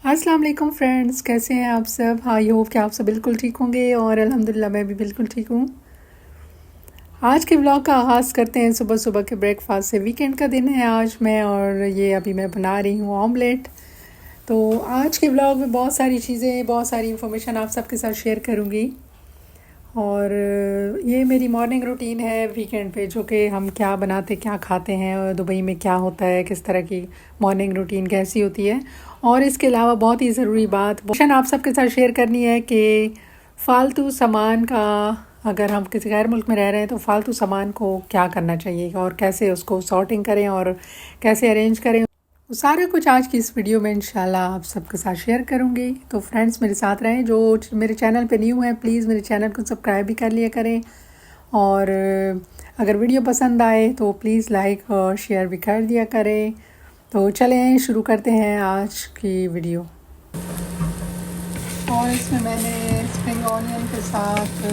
अस्सलाम वालेकुम फ्रेंड्स, कैसे हैं आप सब। आई होप कि आप सब बिल्कुल ठीक होंगे और अल्हम्दुलिल्लाह मैं भी बिल्कुल ठीक हूँ। आज के व्लॉग का आगाज़ करते हैं सुबह सुबह के ब्रेकफास्ट से। वीकेंड का दिन है आज और ये अभी मैं बना रही हूँ ऑमलेट। तो आज के व्लॉग में बहुत सारी चीज़ें, बहुत सारी इन्फॉर्मेशन आप सबके साथ शेयर करूँगी। और ये मेरी मॉर्निंग रूटीन है वीकेंड पे, जो कि हम क्या बनाते क्या खाते हैं और दुबई में क्या होता है, किस तरह की मॉर्निंग रूटीन कैसी होती है। और इसके अलावा बहुत ही ज़रूरी बात आप सबके साथ शेयर करनी है कि फ़ालतू सामान का, अगर हम किसी गैर मुल्क में रह रहे हैं तो फ़ालतू सामान को क्या करना चाहिए और कैसे उसको सॉर्टिंग करें और कैसे अरेंज करें। वो सारा कुछ आज की इस वीडियो में इंशाल्लाह आप सबके साथ शेयर करूँगी। तो फ्रेंड्स मेरे साथ रहें। जो मेरे चैनल पे न्यू हैं प्लीज़ मेरे चैनल को सब्सक्राइब भी कर लिया करें। और अगर वीडियो पसंद आए तो प्लीज़ लाइक और शेयर भी कर दिया करें। तो चलें शुरू करते हैं आज की वीडियो। और इसमें मैंने स्प्रिंग ऑनियन के साथ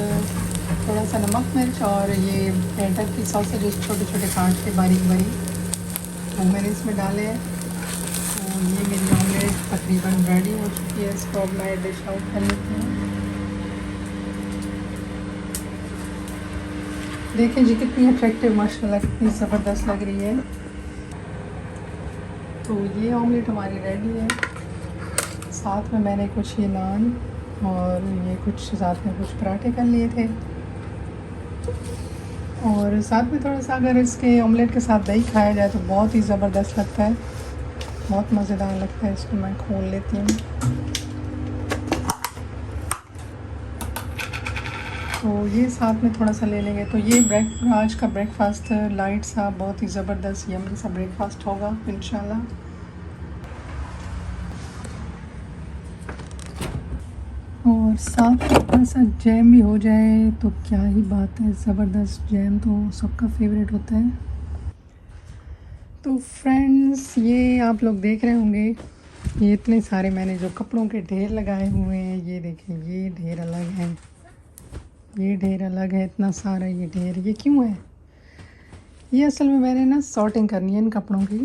थोड़ा सा नमक मिर्च और ये टर्की की सॉसेज छोटे छोटे काट के बारीक बारीक वो मैंने इसमें डाले हैं। तो ये मेरी ऑमलेट तकरीबन रेडी हो चुकी है। इसको अब मैं डिश आउट कर लेती हूँ। देखें जी कितनी अट्रैक्टिव, माशाल्लाह कितनी ज़बरदस्त लग रही है। तो ये ऑमलेट हमारी रेडी है। साथ में मैंने कुछ ये नान और ये कुछ साथ में कुछ पराठे कर लिए थे। और साथ में थोड़ा सा अगर इसके ऑमलेट के साथ दही खाया जाए तो बहुत ही ज़बरदस्त लगता है, बहुत मज़ेदार लगता है। इसको मैं खोल लेती हूँ। तो ये साथ में थोड़ा सा ले लेंगे। तो ये आज का ब्रेकफास्ट लाइट सा, बहुत ही ज़बरदस्त यम्मी सा ब्रेकफास्ट होगा इंशाल्लाह। और साथ में थोड़ा सा जैम भी हो जाए तो क्या ही बात है, ज़बरदस्त। जैम तो सबका फेवरेट होता है। तो फ्रेंड्स ये आप लोग देख रहे होंगे, ये इतने सारे मैंने जो कपड़ों के ढेर लगाए हुए हैं, ये देखें, ये ढेर अलग है, ये ढेर अलग है, इतना सारा ये ढेर, ये क्यों है? ये असल में मैंने ना सॉर्टिंग करनी है इन कपड़ों की,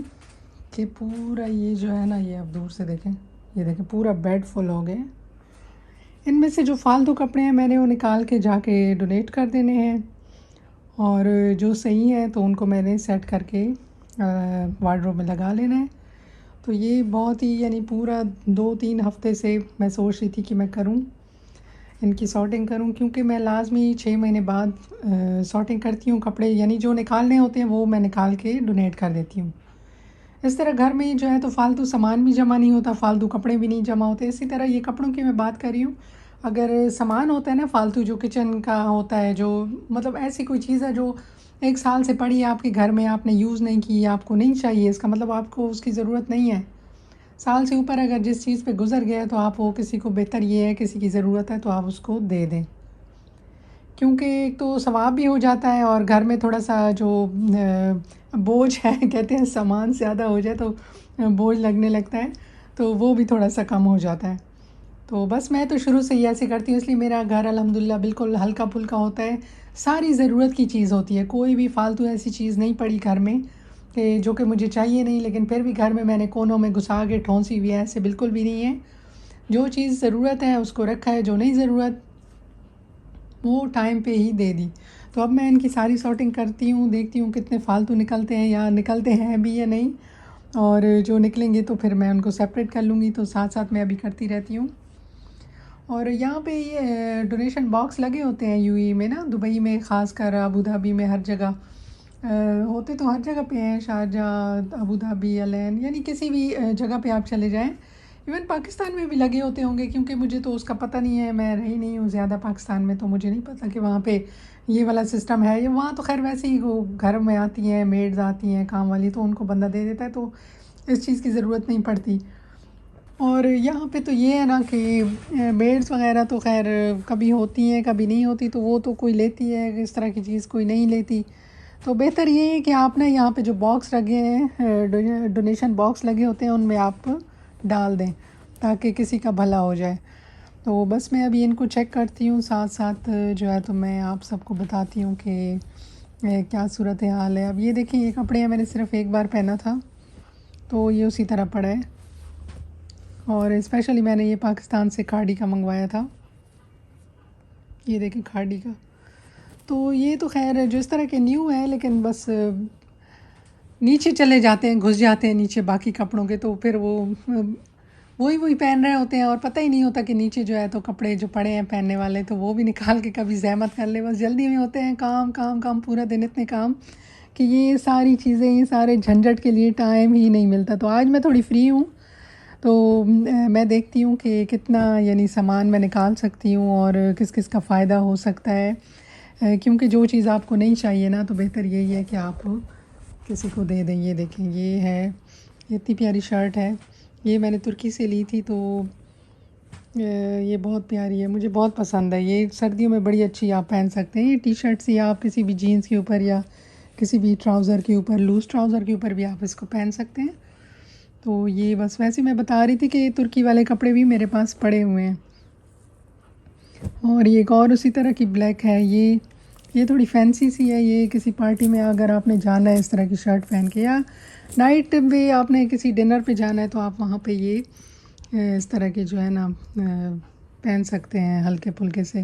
कि पूरा ये जो है ना, ये आप दूर से देखें, ये देखें पूरा बेड फुल हो गया। इनमें से जो फालतू कपड़े हैं मैंने वो निकाल के जाके डोनेट कर देने हैं, और जो सही है तो उनको मैंने सेट करके वार्डरोब में लगा लेना है। तो ये बहुत ही, यानी पूरा 2-3 हफ़्ते से मैं सोच रही थी कि मैं करूं, इनकी सॉर्टिंग करूं, क्योंकि मैं लाजमी 6 महीने बाद सॉर्टिंग करती हूँ कपड़े, यानी जो निकालने होते हैं वो मैं निकाल के डोनेट कर देती हूँ। इस तरह घर में जो है तो फालतू सामान भी जमा नहीं होता, फालतू कपड़े भी नहीं जमा होते। इसी तरह ये कपड़ों की मैं बात कर रही हूँ। अगर सामान होता है ना फालतू, जो किचन का होता है, जो मतलब ऐसी कोई चीज़ है जो 1 साल से पड़ी है आपके घर में, आपने यूज़ नहीं की, आपको नहीं चाहिए, इसका मतलब आपको उसकी ज़रूरत नहीं है। साल से ऊपर अगर जिस चीज़ पे गुजर गया है तो आप वो, किसी को बेहतर ये है, किसी की ज़रूरत है तो आप उसको दे दें, क्योंकि एक तो सवाब भी हो जाता है और घर में थोड़ा सा जो बोझ है कहते हैं सामान ज़्यादा हो जाए तो बोझ लगने लगता है, तो वो भी थोड़ा सा कम हो जाता है। तो बस मैं तो शुरू से ही ऐसे करती हूँ, इसलिए मेरा घर अल्हम्दुलिल्लाह बिल्कुल हल्का फुल्का होता है। सारी ज़रूरत की चीज़ होती है, कोई भी फालतू ऐसी चीज़ नहीं पड़ी घर में कि जो कि मुझे चाहिए नहीं, लेकिन फिर भी घर में मैंने कोनों में घुसा के ठौंसी हुई है, ऐसे बिल्कुल भी नहीं है। जो चीज़ ज़रूरत है उसको रखा है, जो नहीं ज़रूरत वो टाइम पे ही दे दी। तो अब मैं इनकी सारी सॉर्टिंग करती हूँ, देखती हूँ कितने फ़ालतू निकलते हैं या निकलते हैं भी या नहीं, और जो निकलेंगे तो फिर मैं उनको सेपरेट कर लूँगी। तो साथ साथ मैं अभी करती रहती हूँ। और यहाँ पे ये डोनेशन बॉक्स लगे होते हैं यूएई में ना, दुबई में ख़ासकर, अबू धाबी में, हर जगह होते तो हर जगह पे हैं, शारजाह, अबू धाबी, अलैन, यानी किसी भी जगह पे आप चले जाएं। इवन पाकिस्तान में भी लगे होते होंगे, क्योंकि मुझे तो उसका पता नहीं है, मैं रही नहीं हूँ ज़्यादा पाकिस्तान में, तो मुझे नहीं पता कि वहाँ पे ये वाला सिस्टम है। ये वहाँ तो खैर वैसे ही वो घर में आती हैं, मेड्स आती हैं काम वाली, तो उनको बंदा दे देता है, तो इस चीज़ की ज़रूरत नहीं पड़ती। और यहाँ पे तो ये है ना कि मेड्स वगैरह तो खैर कभी होती हैं कभी नहीं होती, तो वो तो कोई लेती है इस तरह की चीज़, कोई नहीं लेती। तो बेहतर ये है कि आप ना यहाँ पे जो बॉक्स लगे हैं, डोनेशन बॉक्स लगे होते हैं, उनमें आप डाल दें ताकि किसी का भला हो जाए। तो बस मैं अभी इनको चेक करती हूँ, साथ साथ जो है तो मैं आप सबको बताती हूँ कि क्या सूरत हाल है। अब ये देखें, ये कपड़े हैं, मैंने सिर्फ़ एक बार पहना था तो ये उसी तरह पड़ा है। और स्पेशली मैंने ये पाकिस्तान से खाड़ी का मंगवाया था। ये देखें खाड़ी का। तो ये तो खैर जो इस तरह के न्यू है, लेकिन बस नीचे चले जाते हैं, घुस जाते हैं नीचे बाकी कपड़ों के, तो फिर वो वही वही पहन रहे होते हैं और पता ही नहीं होता कि नीचे जो है तो कपड़े जो पड़े हैं पहनने वाले, तो वो भी निकाल के कभी ज़हमत कर ले। बस जल्दी में होते हैं, काम काम काम, पूरा दिन इतने काम कि ये सारी चीज़ें, ये सारे झंझट के लिए टाइम ही नहीं मिलता। तो आज मैं थोड़ी फ्री हूँ, तो मैं देखती हूँ कि कितना यानी सामान मैं निकाल सकती हूँ और किस किस का फ़ायदा हो सकता है। क्योंकि जो चीज़ आपको नहीं चाहिए ना, तो बेहतर यही है कि आप किसी को दे दें। ये देखें, ये है, ये इतनी प्यारी शर्ट है, ये मैंने तुर्की से ली थी, तो ये बहुत प्यारी है, मुझे बहुत पसंद है। ये सर्दियों में बड़ी अच्छी आप पहन सकते हैं। ये टी शर्ट से आप किसी भी जीन्स के ऊपर या किसी भी ट्राउज़र के ऊपर, लूज़ ट्राउज़र के ऊपर भी आप इसको पहन सकते हैं। तो ये बस वैसे मैं बता रही थी कि तुर्की वाले कपड़े भी मेरे पास पड़े हुए हैं। और ये एक और उसी तरह की ब्लैक है, ये थोड़ी फैंसी सी है। ये किसी पार्टी में अगर आपने जाना है इस तरह की शर्ट पहन के, या नाइट में आपने किसी डिनर पे जाना है, तो आप वहाँ पे ये इस तरह के जो है ना पहन सकते हैं हल्के फुल्के से।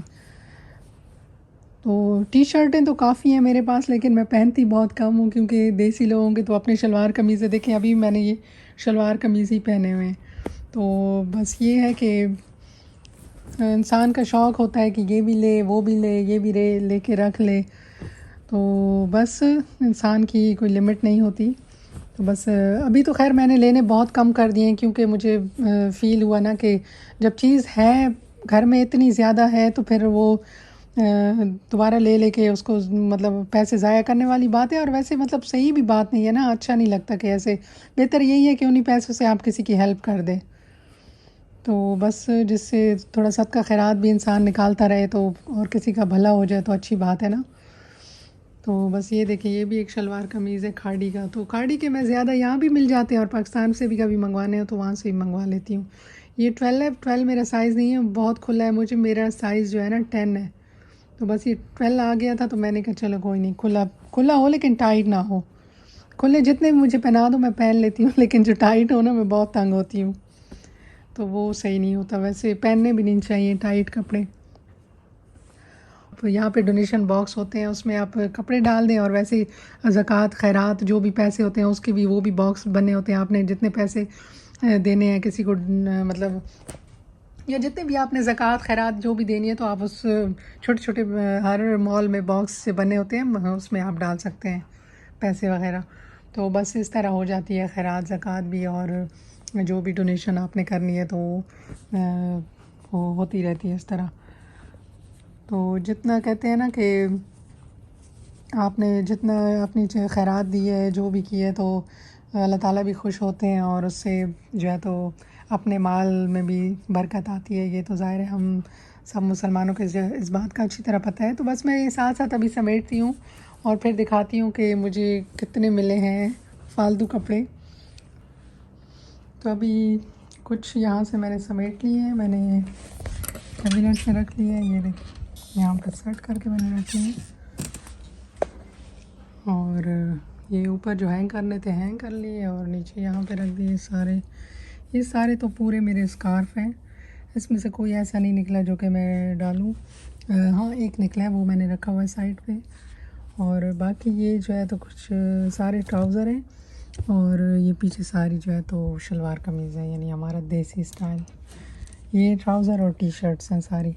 तो टी शर्टें तो काफ़ी हैं मेरे पास, लेकिन मैं पहनती बहुत कम हूँ, क्योंकि देसी लोगों के तो अपने शलवार कमीज़ें देखें, अभी मैंने ये शलवार कमीज़ ही पहने हुए हैं। तो बस ये है कि इंसान का शौक़ होता है कि ये भी ले, वो भी ले, ये भी लेके रख ले। तो बस इंसान की कोई लिमिट नहीं होती। तो बस अभी तो खैर मैंने लेने बहुत कम कर दिए हैं, क्योंकि मुझे फ़ील हुआ ना कि जब चीज़ है घर में इतनी ज़्यादा है, तो फिर वो दोबारा ले लेके उसको मतलब पैसे ज़ाया करने वाली बात है। और वैसे मतलब सही भी बात नहीं है ना, अच्छा नहीं लगता कि ऐसे। बेहतर यही है कि उन्हीं पैसों से आप किसी की हेल्प कर दें। तो बस जिससे थोड़ा सदका खैरात भी इंसान निकालता रहे, तो और किसी का भला हो जाए तो अच्छी बात है ना। तो बस ये देखिए, ये भी एक शलवार कमीज़ है खाड़ी का। तो खाड़ी के मैं ज़्यादा यहाँ भी मिल जाते हैं, और पाकिस्तान से भी कभी मंगवाने हो तो वहाँ से भी मंगवा लेती हूँ। ये 12 है, 12 मेरा साइज़ नहीं है, बहुत खुला है मुझे, मेरा साइज़ जो है ना 10 है। तो बस ये 12 आ गया था, तो मैंने कहा चलो कोई नहीं, खुला खुला हो लेकिन टाइट ना हो। खुले जितने भी मुझे पहना दो मैं पहन लेती हूँ, लेकिन जो टाइट हो ना, मैं बहुत तंग होती हूँ, तो वो सही नहीं होता। वैसे पहनने भी नहीं चाहिए टाइट कपड़े। तो यहाँ पे डोनेशन बॉक्स होते हैं, उसमें आप कपड़े डाल दें, और वैसे ही ज़कात खैरात जो भी पैसे होते हैं उसके भी वो भी बॉक्स बने होते हैं। आपने जितने पैसे देने हैं किसी को, मतलब या जितने भी आपने ज़कात खैरात जो भी देनी है, तो आप उस छोटे छोटे हर मॉल में बॉक्स से बने होते हैं, उसमें आप डाल सकते हैं पैसे वगैरह। तो बस इस तरह हो जाती है खैरात ज़कात भी, और जो भी डोनेशन आपने करनी है तो वो होती रहती है इस तरह। तो जितना कहते हैं ना कि आपने जितना अपनी खैरात दी है, जो भी की है, तो अल्लाह ताला भी खुश होते हैं, और उससे जो है तो अपने माल में भी बरकत आती है। ये तो ज़ाहिर है, हम सब मुसलमानों को इस बात का अच्छी तरह पता है। तो बस मैं ये साथ साथ अभी समेटती हूँ, और फिर दिखाती हूँ कि मुझे कितने मिले हैं फालतू कपड़े। तो अभी कुछ यहाँ से मैंने समेट लिए हैं, मैंने कैबिनेट में रख लिए हैं। ये देखिए, यहाँ पर सेट करके मैंने रखी है, और ये ऊपर जो हैंग करने थे हैंग कर लिए, और नीचे यहाँ पे रख दिए सारे। ये सारे तो पूरे मेरे स्कार्फ़ हैं, इसमें से कोई ऐसा नहीं निकला जो कि मैं डालूँ। हाँ, एक निकला है, वो मैंने रखा हुआ है साइड पे। और बाकी ये जो है तो कुछ सारे ट्राउज़र हैं, और ये पीछे सारी जो है तो शलवार कमीज़ है, यानी हमारा देसी स्टाइल। ये ट्राउज़र और टी शर्ट्स हैं सारी।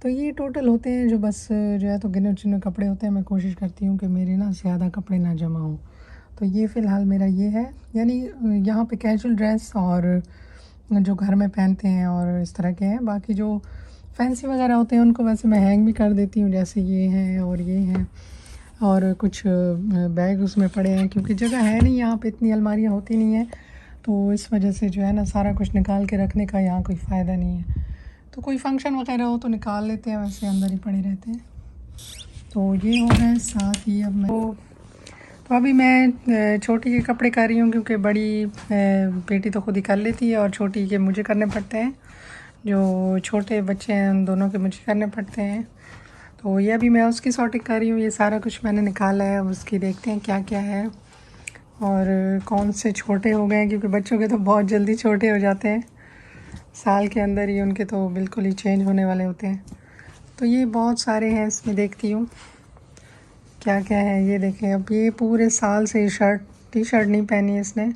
तो ये टोटल होते हैं जो बस जो है तो गिने चुने कपड़े होते हैं। मैं कोशिश करती हूँ कि मेरे ना ज़्यादा कपड़े ना जमा हों। तो ये फ़िलहाल मेरा ये है, यानी यहाँ पे कैजुअल ड्रेस और जो घर में पहनते हैं और इस तरह के हैं। बाकी जो फैंसी वगैरह होते हैं उनको वैसे मैं हैंग भी कर देती हूँ, जैसे ये हैं और ये हैं, और कुछ बैग उसमें पड़े हैं, क्योंकि जगह है नहीं यहाँ पे, इतनी अलमारियाँ होती नहीं हैं, तो इस वजह से जो है ना सारा कुछ निकाल के रखने का यहाँ कोई फ़ायदा नहीं है। तो कोई फंक्शन वगैरह हो तो निकाल लेते हैं, वैसे अंदर ही पड़े रहते हैं। तो ये हो गए, साथ ही अब मैं तो अभी मैं छोटी के कपड़े कर रही हूँ, क्योंकि बड़ी बेटी तो खुद ही कर लेती है, और छोटी के मुझे करने पड़ते हैं। जो छोटे बच्चे हैं उन दोनों के मुझे करने पड़ते हैं। तो ये अभी मैं उसकी सॉर्टिंग कर रही हूँ। ये सारा कुछ मैंने निकाला है, अब उसकी देखते हैं क्या क्या है, और कौन से छोटे हो गए हैं, क्योंकि बच्चों के तो बहुत जल्दी छोटे हो जाते हैं। साल के अंदर ही उनके तो बिल्कुल ही चेंज होने वाले होते हैं। तो ये बहुत सारे हैं, इसमें देखती हूँ क्या क्या है। ये देखें, अब ये पूरे साल से टी शर्ट नहीं पहनी है इसने,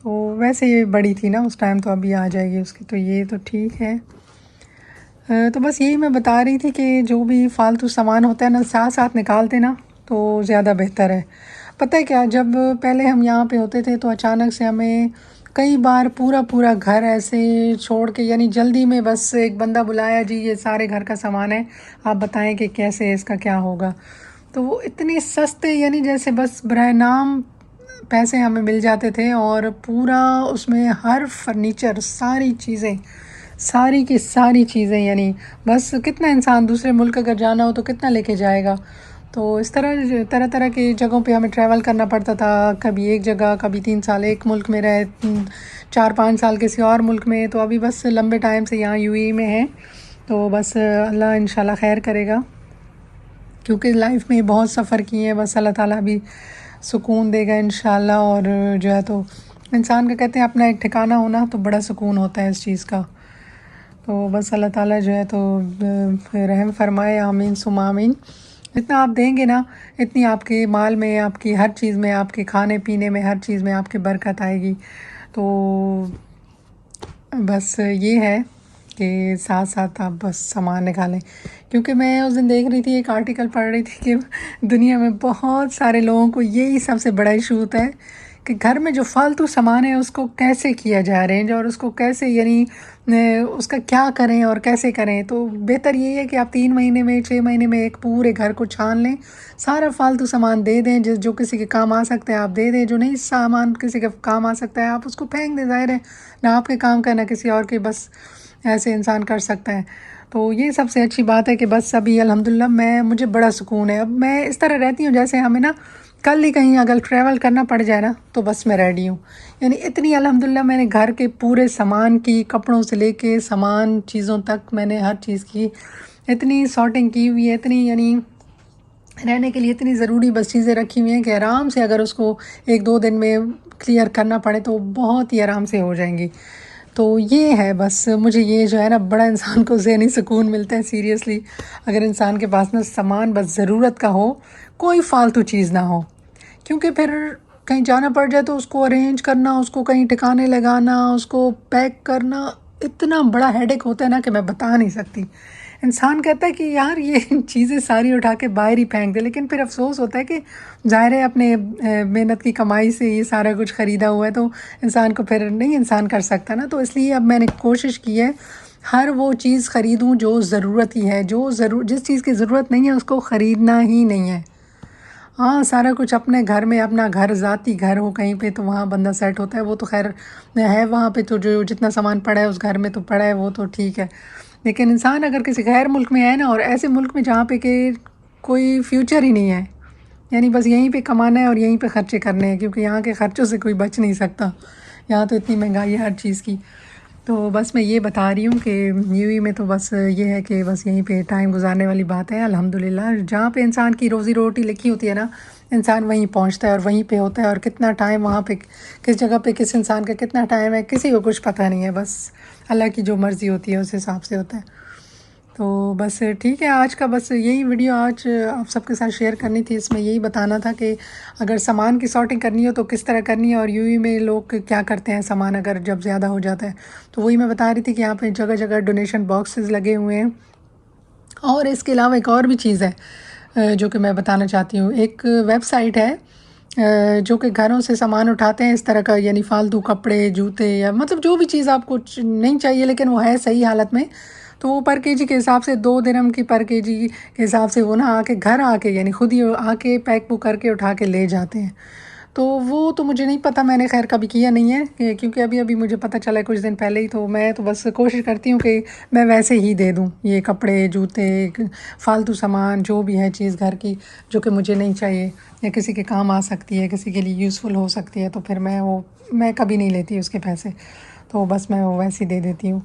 तो वैसे ये बड़ी थी ना उस टाइम, तो अभी आ जाएगी उसकी, तो ये तो ठीक है। तो बस यही मैं बता रही थी कि जो भी फालतू सामान होता है ना, साथ साथ निकालते ना तो ज़्यादा बेहतर है। पता है क्या, जब पहले हम यहाँ पे होते थे तो अचानक से हमें कई बार पूरा पूरा घर ऐसे छोड़ के, यानी जल्दी में बस एक बंदा बुलाया, जी ये सारे घर का सामान है, आप बताएं कि कैसे इसका क्या होगा। तो वो इतने सस्ते, यानी जैसे बस बराह नाम पैसे हमें मिल जाते थे, और पूरा उसमें हर फर्नीचर, सारी चीज़ें, सारी की सारी चीज़ें, यानी बस कितना इंसान दूसरे मुल्क अगर जाना हो तो कितना लेके जाएगा। तो इस तरह तरह तरह की जगहों पे हमें ट्रैवल करना पड़ता था, कभी एक जगह, कभी 3 साल एक मुल्क में रहे, 4-5 साल किसी और मुल्क में। तो अभी बस लंबे टाइम से यहाँ यूएई में है, तो बस अल्लाह इंशाल्लाह खैर करेगा, क्योंकि लाइफ में बहुत सफ़र किए हैं। बस अल्लाह ताला भी सुकून देगा इंशाल्लाह। और जो है तो इंसान का कहते हैं अपना एक ठिकाना होना, तो बड़ा सुकून होता है इस चीज़ का। तो बस अल्लाह ताला जो है तो रहम फरमाए, आमीन सुम आमीन। जितना आप देंगे ना, इतनी आपके माल में, आपकी हर चीज़ में, आपके खाने पीने में, हर चीज़ में आपके बरकत आएगी। तो बस ये है कि साथ साथ आप बस सामान निकालें। क्योंकि मैं उस दिन देख रही थी, एक आर्टिकल पढ़ रही थी कि दुनिया में बहुत सारे लोगों को यही सबसे बड़ा इशू होता है कि घर में जो फालतू सामान है उसको कैसे किया जाए अरेंज, और उसको कैसे, यानी उसका क्या करें और कैसे करें। तो बेहतर यही है कि आप 3 महीने में, 6 महीने में एक पूरे घर को छान लें, सारा फालतू सामान दे दें, जो किसी के काम आ सकता है आप दे दें, जो नहीं सामान किसी के काम आ सकता है आप उसको फेंक दें। ज़ाहिर है ना आपके काम का ना किसी और के, बस ऐसे इंसान कर सकता है। तो ये सबसे अच्छी बात है कि बस अभी अल्हम्दुलिल्लाह मुझे बड़ा सुकून है। अब मैं इस तरह रहती हूँ जैसे हमें ना कल ही कहीं अगर ट्रैवल करना पड़ जाए ना तो बस मैं रेडी हूँ। यानी इतनी अल्हम्दुलिल्लाह मैंने घर के पूरे सामान की, कपड़ों से लेके सामान चीज़ों तक, मैंने हर चीज़ की इतनी सॉर्टिंग की हुई है, इतनी, यानी रहने के लिए इतनी ज़रूरी बस चीज़ें रखी हुई हैं कि आराम से अगर उसको 1-2 दिन में क्लियर करना पड़े तो बहुत ही आराम से हो जाएंगी। तो ये है बस, मुझे ये जो है ना बड़ा इंसान को ज़हनी सुकून मिलता है सीरियसली, अगर इंसान के पास ना सामान बस ज़रूरत का हो, कोई फ़ालतू चीज़ ना हो। क्योंकि फिर कहीं जाना पड़ जाए तो उसको अरेंज करना, उसको कहीं ठिकाने लगाना, उसको पैक करना, इतना बड़ा हेडेक होता है ना कि मैं बता नहीं सकती। इंसान कहता है कि यार ये चीज़ें सारी उठा के बाहर ही फेंक दे, लेकिन फिर अफसोस होता है कि ज़ाहिर है अपने मेहनत की कमाई से ये सारा कुछ ख़रीदा हुआ है, तो इंसान को फिर नहीं इंसान कर सकता ना। तो इसलिए अब मैंने कोशिश की है हर वो चीज़ ख़रीदूँ जो ज़रूरत ही है, जिस चीज़ की ज़रूरत नहीं है उसको ख़रीदना ही नहीं है। हाँ, सारा कुछ अपने घर में, अपना घर, ज़ाती घर हो कहीं पे, तो वहाँ बंदा सेट होता है। वो तो खैर है वहाँ पे, तो जो जितना सामान पड़ा है उस घर में तो पड़ा है, वो तो ठीक है। लेकिन इंसान अगर किसी गैर मुल्क में है ना, और ऐसे मुल्क में जहाँ पे कि कोई फ्यूचर ही नहीं है, यानी बस यहीं पे कमाना है और यहीं पे ख़र्चे करने हैं, क्योंकि यहाँ के ख़र्चों से कोई बच नहीं सकता। यहाँ तो इतनी महंगाई है हर चीज़ की। तो बस मैं ये बता रही हूँ कि यूएई में तो बस ये है कि बस यहीं पे टाइम गुजारने वाली बात है अल्हम्दुलिल्लाह। जहाँ पे इंसान की रोज़ी रोटी लिखी होती है ना, इंसान वहीं पहुँचता है और वहीं पे होता है। और कितना टाइम वहाँ पे, किस जगह पे किस इंसान का कितना टाइम है, किसी को कुछ पता नहीं है। बस अल्लाह की जो मर्ज़ी होती है उस हिसाब से होता है। तो बस ठीक है, आज का बस यही वीडियो आज आप सबके साथ शेयर करनी थी। इसमें यही बताना था कि अगर सामान की सॉर्टिंग करनी हो तो किस तरह करनी है, और यूएई में लोग क्या करते हैं सामान अगर जब ज़्यादा हो जाता है। तो वही मैं बता रही थी कि यहाँ पे जगह जगह डोनेशन बॉक्सेस लगे हुए हैं। और इसके अलावा एक और भी चीज़ है जो कि मैं बताना चाहती हूँ। एक वेबसाइट है जो कि घरों से सामान उठाते हैं इस तरह का, यानी फालतू कपड़े, जूते, या मतलब जो भी चीज़ आपको नहीं चाहिए लेकिन वो है सही हालत में, तो वो पर केजी के हिसाब से 2 दिरहम की पर केजी के हिसाब से वो ना आके घर आके, यानी खुद ही आके पैक पुक करके उठा के ले जाते हैं। तो वो तो मुझे नहीं पता, मैंने खैर कभी किया नहीं है क्योंकि अभी अभी मुझे पता चला है कुछ दिन पहले ही। तो मैं तो बस कोशिश करती हूँ कि मैं वैसे ही दे दूँ ये कपड़े, जूते, फालतू सामान, जो भी है चीज़ घर की जो कि मुझे नहीं चाहिए या किसी के काम आ सकती है, किसी के लिए यूज़फुल हो सकती है, तो फिर मैं कभी नहीं लेती उसके पैसे। तो बस मैं वो वैसे ही दे देती हूँ।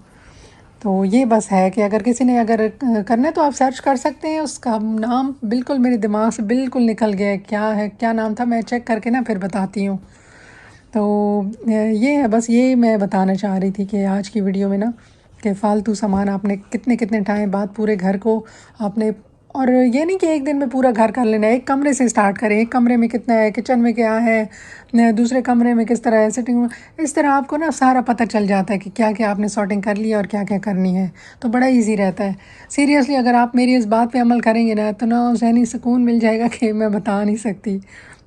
तो ये बस है कि अगर किसी ने अगर करना है तो आप सर्च कर सकते हैं। उसका नाम बिल्कुल मेरे दिमाग से बिल्कुल निकल गया है, क्या है, क्या नाम था, मैं चेक करके ना फिर बताती हूँ। तो ये है, बस ये मैं बताना चाह रही थी कि आज की वीडियो में ना कि फ़ालतू सामान आपने कितने कितने टाइम बाद पूरे घर को आपने, और ये नहीं कि एक दिन में पूरा घर कर लेना है, एक कमरे से स्टार्ट करें, एक कमरे में कितना है, किचन में क्या है, दूसरे कमरे में किस तरह है, सिटिंग में, इस तरह आपको ना सारा पता चल जाता है कि क्या क्या आपने सॉर्टिंग कर ली है और क्या क्या करनी है। तो बड़ा इजी रहता है। सीरियसली अगर आप मेरी इस बात पे अमल करेंगे ना तो ना ज़हनी सुकून मिल जाएगा कि मैं बता नहीं सकती।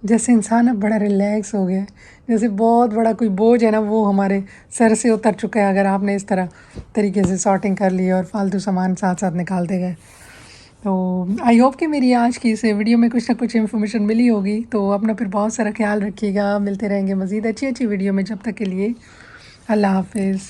जैसे इंसान अब बड़ा रिलैक्स हो गया है, जैसे बहुत बड़ा कोई बोझ है ना वो हमारे सर से उतर चुका है, अगर आपने इस तरह तरीके से सॉर्टिंग कर ली और फालतू सामान साथ साथ निकालते गए। तो आई होप कि मेरी आज की इस वीडियो में कुछ ना कुछ इन्फॉर्मेशन मिली होगी। तो अपना फिर बहुत सारा ख्याल रखिएगा, मिलते रहेंगे मज़ीद अच्छी अच्छी वीडियो में, जब तक के लिए अल्लाह हाफिज़।